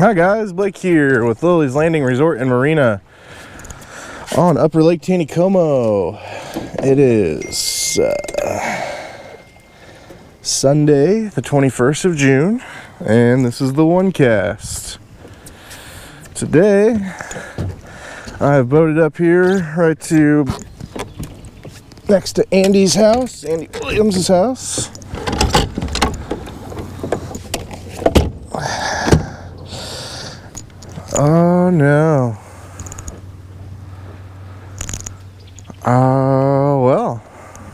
Hi guys, Blake here with Lilleys Landing Resort and Marina on Upper Lake Taneycomo. It is Sunday the 21st of June and this is the one cast. Today I have boated up here right to next to Andy's house, Andy Williams' house. Oh no. Well,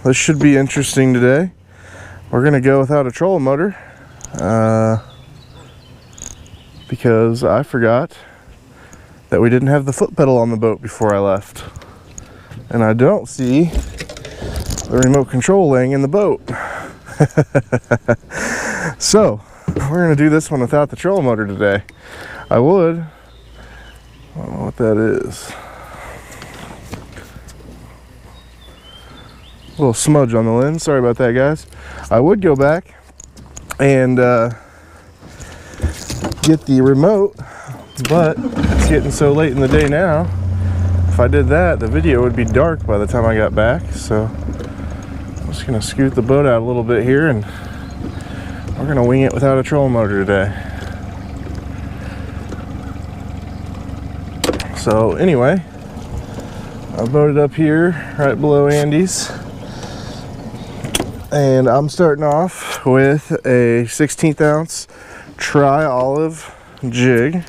this should be interesting today. We're gonna go without a trolling motor because I forgot that we didn't have the foot pedal on the boat before I left. And I don't see the remote control laying in the boat. So, we're gonna do this one without the trolling motor today. I don't know what that is. A little smudge on the lens. Sorry about that, guys. I would go back and get the remote, but it's getting so late in the day now. If I did that, the video would be dark by the time I got back. So I'm just gonna scoot the boat out a little bit here, and we're gonna wing it without a trolling motor today. So anyway, I boated up here right below Andy's, and I'm starting off with a 16th ounce tri-olive jig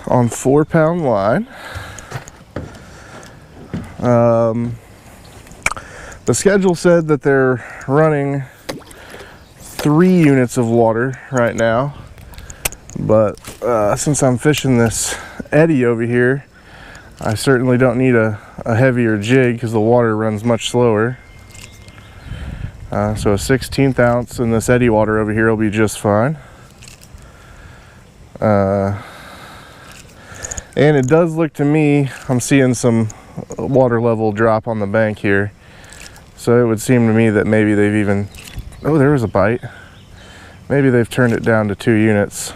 on 4-pound line. The schedule said that they're running 3 units of water right now, but since I'm fishing this eddy over here, I certainly don't need a heavier jig because the water runs much slower. So a 16th ounce in this eddy water over here will be just fine. And it does look to me, I'm seeing some water level drop on the bank here. So it would seem to me that maybe they've even, oh, there was a bite. Maybe they've turned it down to 2 units.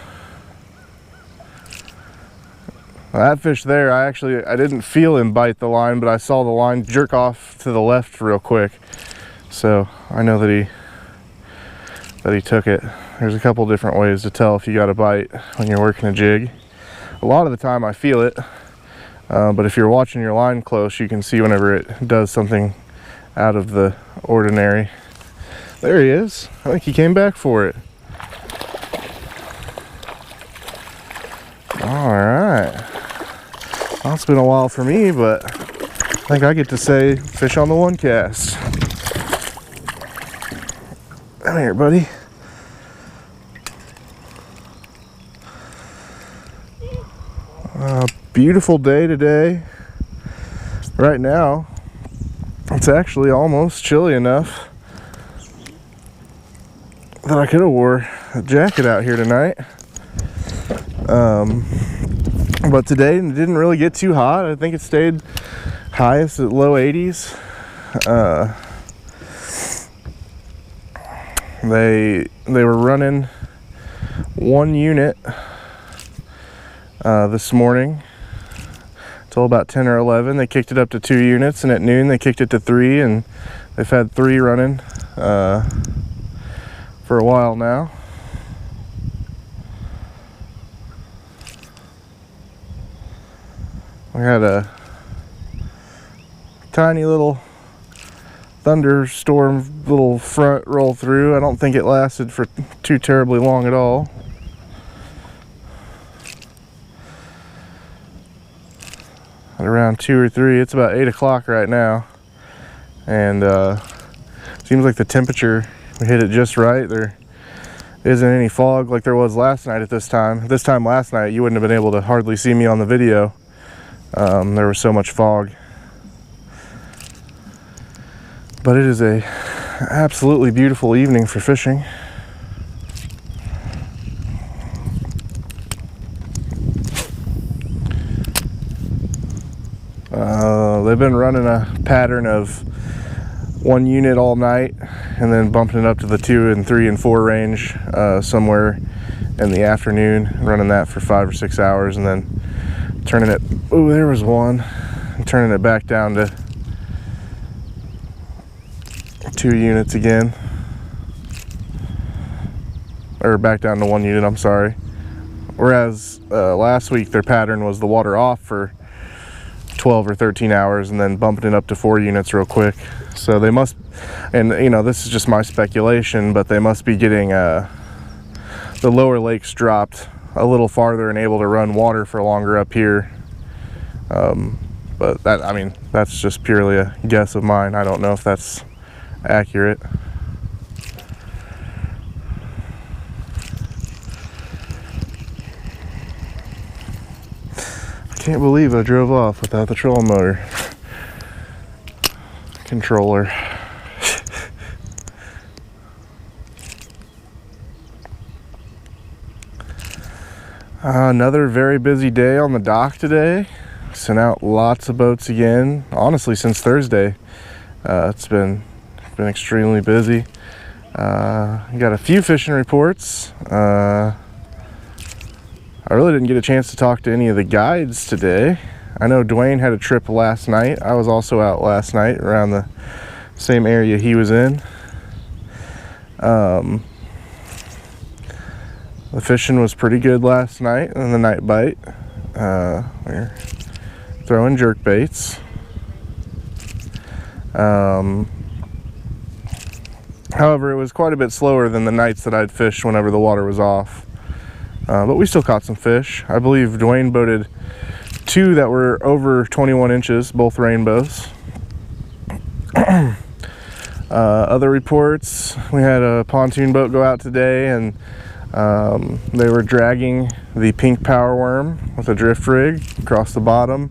That fish there, I didn't feel him bite the line, but I saw the line jerk off to the left real quick. So I know that he took it. There's a couple different ways to tell if you got a bite when you're working a jig. A lot of the time I feel it, but if you're watching your line close, you can see whenever it does something out of the ordinary. There he is. I think he came back for it. All right. Well, it's been a while for me, but I think I get to say fish on the one cast. Come here, buddy. Beautiful day today. Right now, it's actually almost chilly enough that I could have wore a jacket out here tonight. But today it didn't really get too hot. I think it stayed highest at low 80s. They were running 1 unit this morning till about 10 or 11. They kicked it up to 2 units, and at noon they kicked it to 3, and they've had 3 running for a while now. We had a tiny little thunderstorm little front roll through. I don't think it lasted for too terribly long at all. At around 2 or 3, it's about 8 o'clock right now, and seems like the temperature, we hit it just right. There isn't any fog like there was last night at this time. This time last night you wouldn't have been able to hardly see me on the video. There was so much fog. But it is a absolutely beautiful evening for fishing. They've been running a pattern of 1 unit all night, and then bumping it up to the 2 and 3 and 4 range somewhere in the afternoon, running that for 5 or 6 hours, and then turning it, oh, there was one, and turning it back down to 2 units again, or back down to 1 unit, I'm sorry. Whereas last week their pattern was the water off for 12 or 13 hours and then bumping it up to 4 units real quick. So they must, and you know, this is just my speculation, but they must be getting the lower lakes dropped a little farther and able to run water for longer up here. But that, I mean, that's just purely a guess of mine. I don't know if that's accurate. I can't believe I drove off without the trolling motor controller. Another very busy day on the dock today. Sent out lots of boats again. Honestly, since Thursday, it's been extremely busy. Got a few fishing reports. I really didn't get a chance to talk to any of the guides today. I know Dwayne had a trip last night. I was also out last night around the same area he was in. The fishing was pretty good last night on the night bite. We're throwing jerk baits. However, it was quite a bit slower than the nights that I'd fished whenever the water was off. But we still caught some fish. I believe Dwayne boated 2 that were over 21 inches, both rainbows. Other reports, we had a pontoon boat go out today, and they were dragging the pink power worm with a drift rig across the bottom.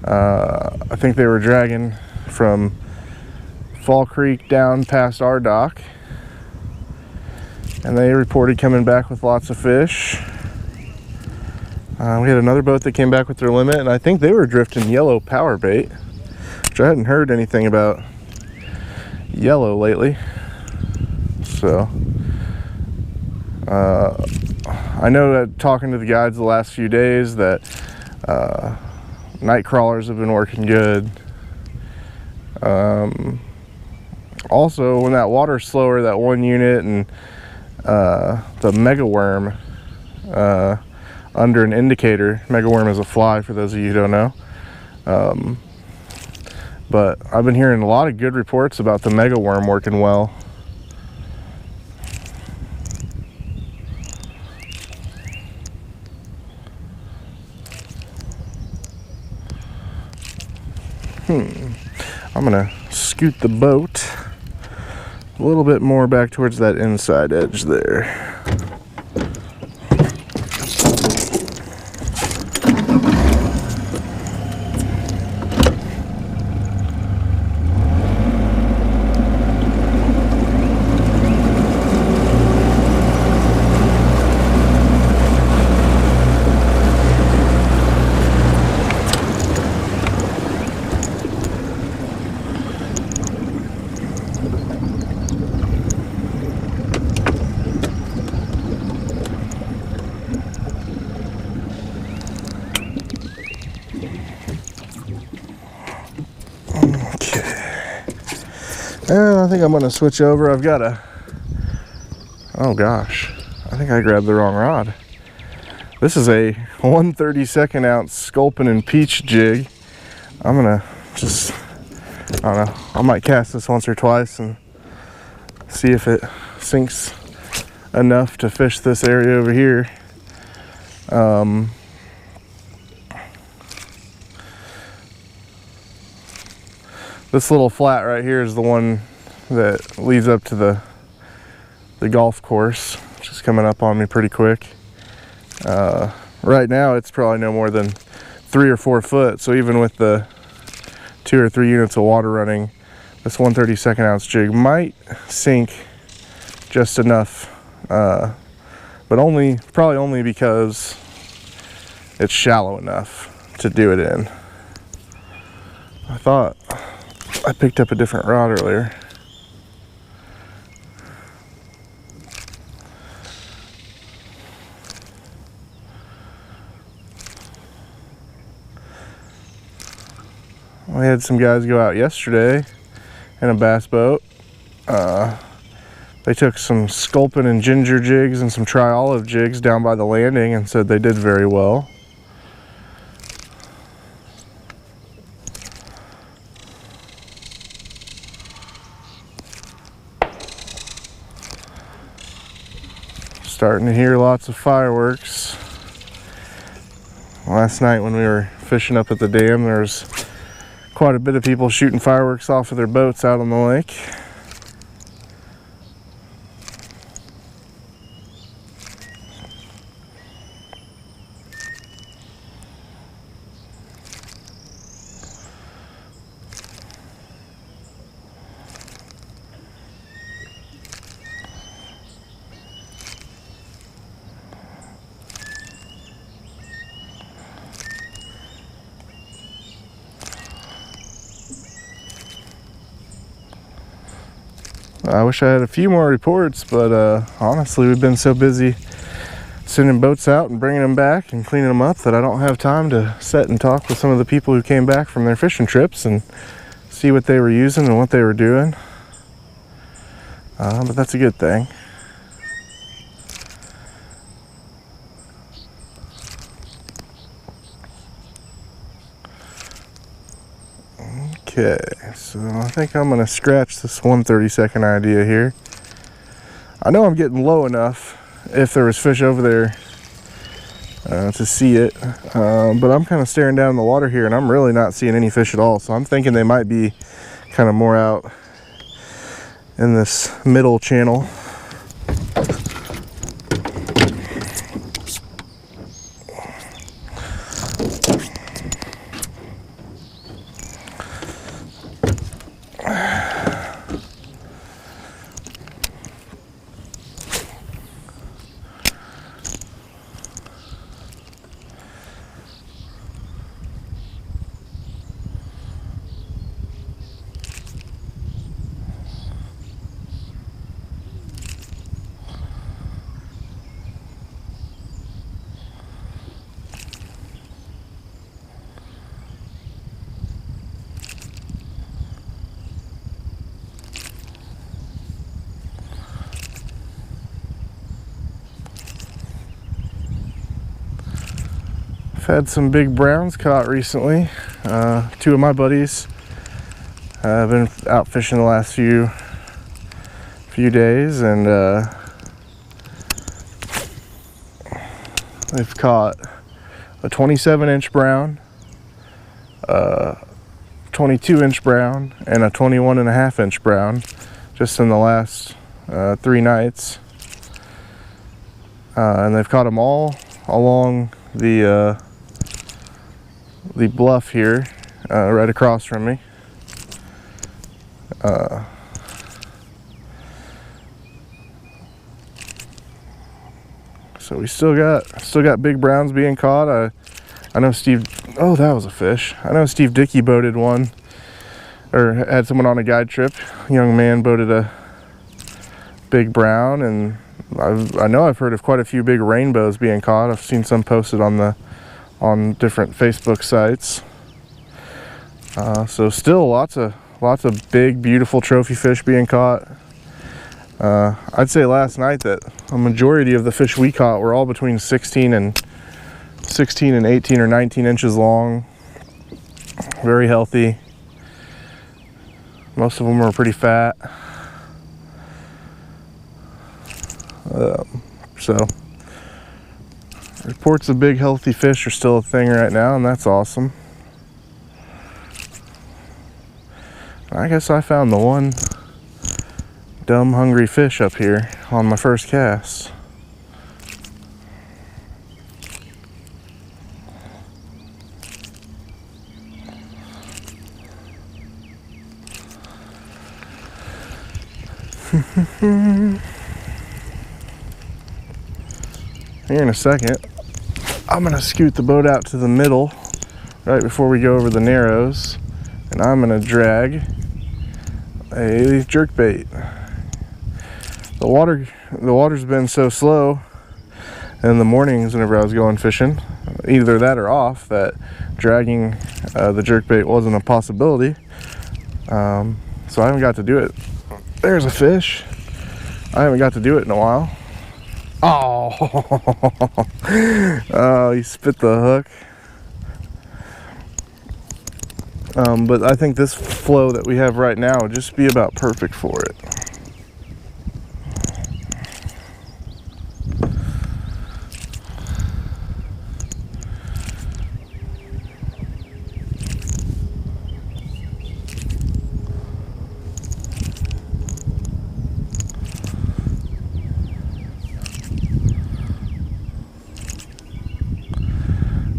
I think they were dragging from Fall Creek down past our dock, and they reported coming back with lots of fish. We had another boat that came back with their limit, and I think they were drifting yellow power bait, which I hadn't heard anything about yellow lately. So I know that talking to the guides the last few days that night crawlers have been working good. Also, when that water's slower, that 1 unit and the mega worm under an indicator. Mega worm is a fly, for those of you who don't know. But I've been hearing a lot of good reports about the mega worm working well. I'm gonna scoot the boat a little bit more back towards that inside edge there. And I think I'm gonna switch over. I've got a, oh gosh, I think I grabbed the wrong rod. This is a 1/32 ounce sculpin and peach jig. I'm gonna just, I don't know, I might cast this once or twice and see if it sinks enough to fish this area over here. This little flat right here is the one that leads up to the golf course, which is coming up on me pretty quick. Right now it's probably no more than 3 or 4 foot, so even with the 2 or 3 units of water running, this 1/32 ounce jig might sink just enough, but probably only because it's shallow enough to do it in. I thought I picked up a different rod earlier. We had some guys go out yesterday in a bass boat. They took some sculpin and ginger jigs and some tri-olive jigs down by the landing and said they did very well. Starting to hear lots of fireworks. Last night when we were fishing up at the dam, there was quite a bit of people shooting fireworks off of their boats out on the lake. I wish I had a few more reports, but honestly, we've been so busy sending boats out and bringing them back and cleaning them up that I don't have time to sit and talk with some of the people who came back from their fishing trips and see what they were using and what they were doing. But that's a good thing. Okay, so I think I'm going to scratch this 1/32 idea here. I know I'm getting low enough if there was fish over there to see it, but I'm kind of staring down the water here and I'm really not seeing any fish at all, so I'm thinking they might be kind of more out in this middle channel. Had some big browns caught recently. Two of my buddies have been out fishing the last few days, and they've caught a 27-inch brown, a 22-inch brown, and a 21.5-inch brown just in the last 3 nights. And they've caught them all along the bluff here, right across from me. So we still got big browns being caught. I know Steve. Oh, that was a fish. I know Steve Dickey boated one, or had someone on a guide trip. A young man boated a big brown, and I know I've heard of quite a few big rainbows being caught. I've seen some posted on different Facebook sites. So still lots of big, beautiful trophy fish being caught. I'd say last night that a majority of the fish we caught were all between 16 and 18 or 19 inches long. Very healthy. Most of them were pretty fat. So reports of big healthy fish are still a thing right now, and that's awesome. I guess I found the one dumb hungry fish up here on my first cast. Here in a second, I'm gonna scoot the boat out to the middle right before we go over the narrows, and I'm gonna drag a jerkbait. The water's been so slow in the mornings whenever I was going fishing, either that or off, that dragging the jerkbait wasn't a possibility. So I haven't got to do it. There's a fish. I haven't got to do it in a while. Oh, oh, he spit the hook. But I think this flow that we have right now would just be about perfect for it.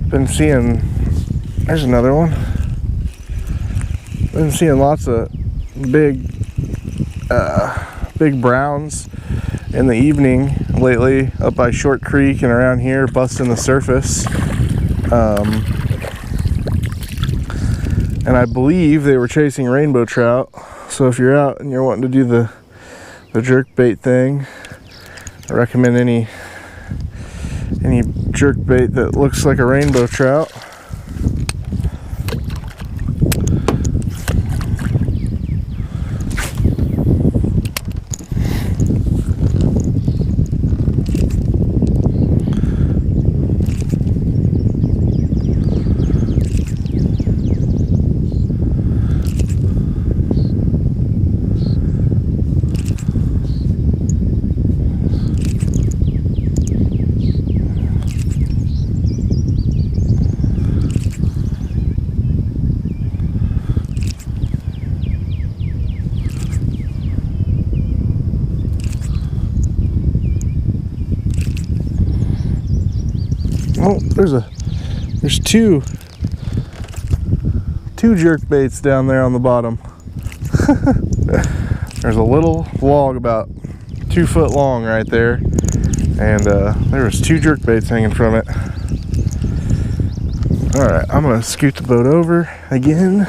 Been seeing, there's another one. Been seeing lots of big browns in the evening lately up by Short Creek and around here, busting the surface. And I believe they were chasing rainbow trout. So if you're out and you're wanting to do the jerkbait thing, I recommend any jerkbait that looks like a rainbow trout. Oh, there's two jerkbaits down there on the bottom. There's a little log about 2 foot long right there, and there was 2 jerkbaits hanging from it. All right, I'm gonna scoot the boat over again.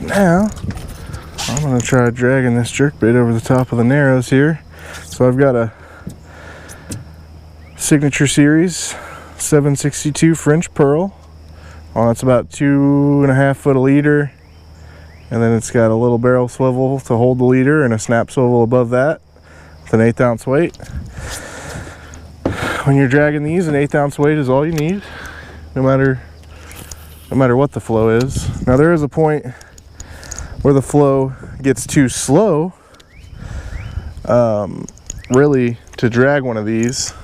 Now, I'm going to try dragging this jerkbait over the top of the Narrows here. So I've got a Signature Series 762 French Pearl. Well, it's about 2.5 foot a leader. And then it's got a little barrel swivel to hold the leader and a snap swivel above that with an 1/8 ounce weight. When you're dragging these, an 1/8 ounce weight is all you need, no matter what the flow is. Now there is a point where the flow gets too slow, really, to drag one of these.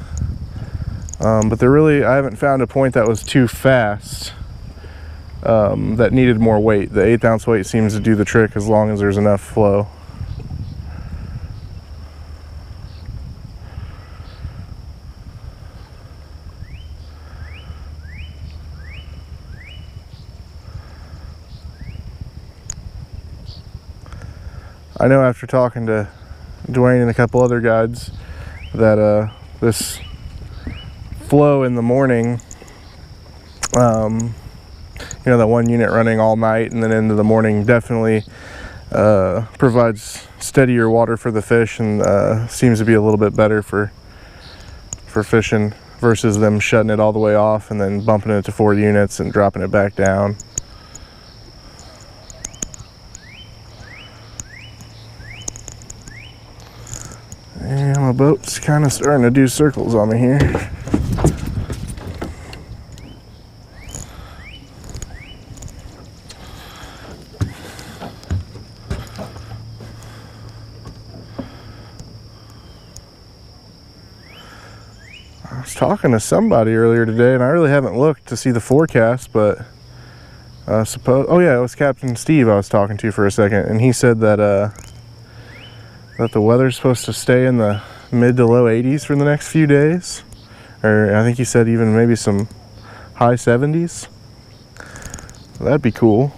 But I haven't found a point that was too fast, that needed more weight. The 1/8 ounce weight seems to do the trick as long as there's enough flow. I know after talking to Dwayne and a couple other guides that this flow in the morning, you know, that one unit running all night and then into the morning definitely provides steadier water for the fish and seems to be a little bit better for fishing versus them shutting it all the way off and then bumping it to 4 units and dropping it back down. And my boat's kind of starting to do circles on me here. I was talking to somebody earlier today, and I really haven't looked to see the forecast, but Oh yeah, it was Captain Steve I was talking to for a second, and he said that that the weather's supposed to stay in the mid to low 80s for the next few days, or I think he said even maybe some high 70s. That'd be cool.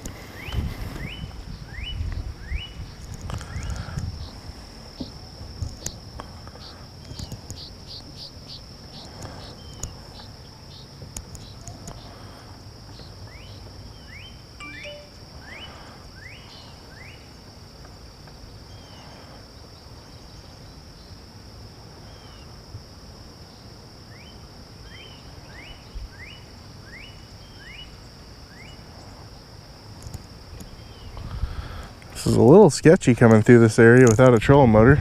This is a little sketchy coming through this area without a trolling motor.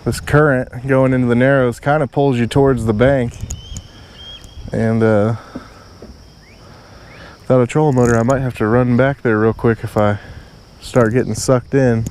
This current going into the narrows kind of pulls you towards the bank, and without a trolling motor I might have to run back there real quick if I start getting sucked in.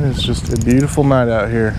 It's just a beautiful night out here.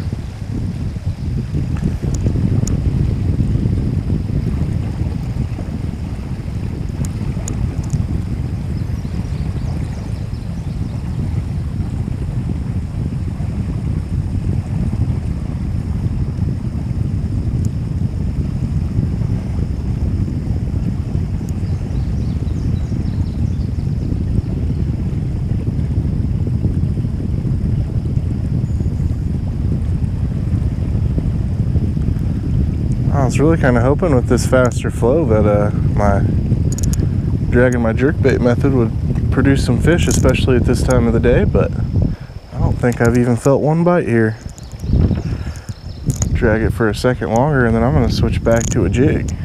I was really kind of hoping with this faster flow that my dragging my jerkbait method would produce some fish, especially at this time of the day, but I don't think I've even felt one bite here. Drag it for a second longer and then I'm going to switch back to a jig.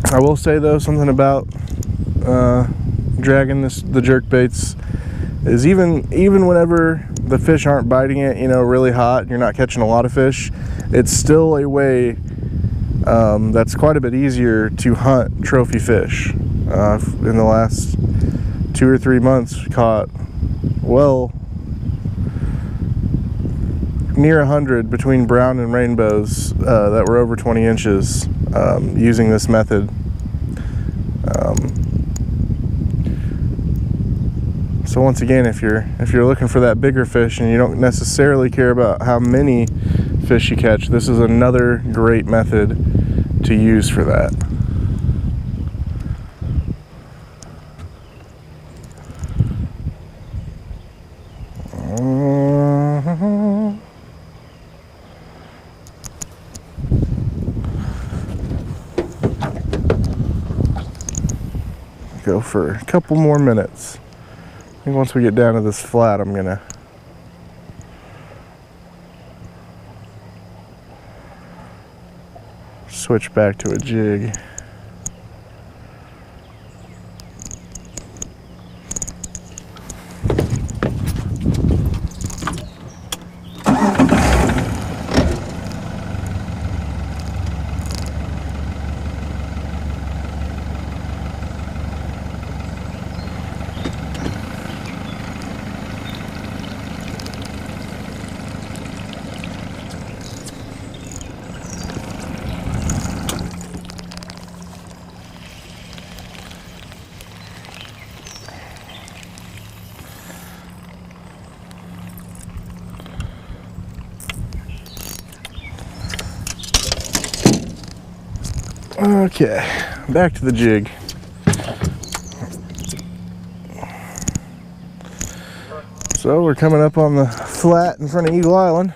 I will say though, something about dragging the jerk baits is even whenever the fish aren't biting it, you know, really hot, and you're not catching a lot of fish, it's still a way that's quite a bit easier to hunt trophy fish. In the last 2 or 3 months, we caught well near 100 between brown and rainbows that were over 20 inches using this method. So once again, if you're looking for that bigger fish and you don't necessarily care about how many fish you catch, this is another great method to use for that. Go for a couple more minutes. I think once we get down to this flat, I'm gonna switch back to a jig. Okay, back to the jig. So we're coming up on the flat in front of Eagle Island.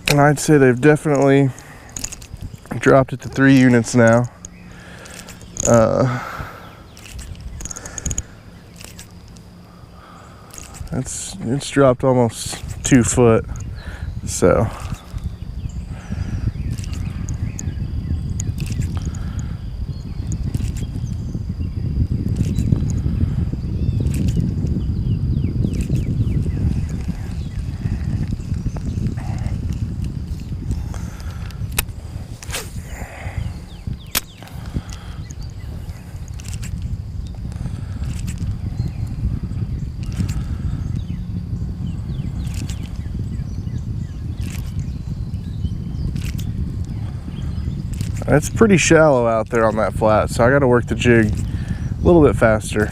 And I'd say they've definitely dropped it to 3 units now. It's dropped almost 2 foot, so. It's pretty shallow out there on that flat, so I got to work the jig a little bit faster.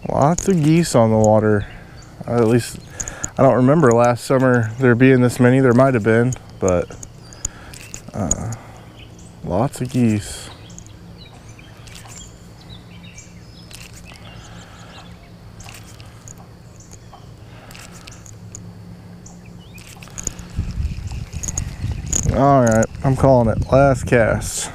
Lots of geese on the water. At least I don't remember last summer there being this many. There might have been, but lots of geese. All right, I'm calling it. Last cast.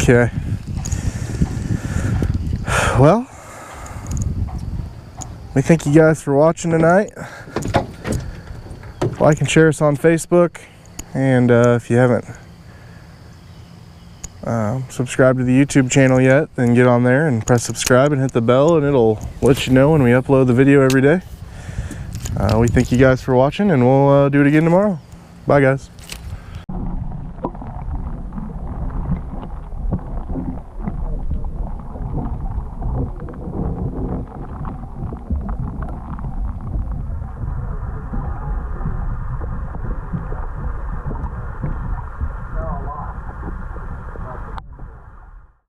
Okay. Well, we thank you guys for watching tonight. Like and share us on Facebook, and if you haven't subscribed to the YouTube channel yet, then get on there and press subscribe and hit the bell, and it'll let you know when we upload the video every day. We thank you guys for watching, and we'll do it again tomorrow. Bye guys.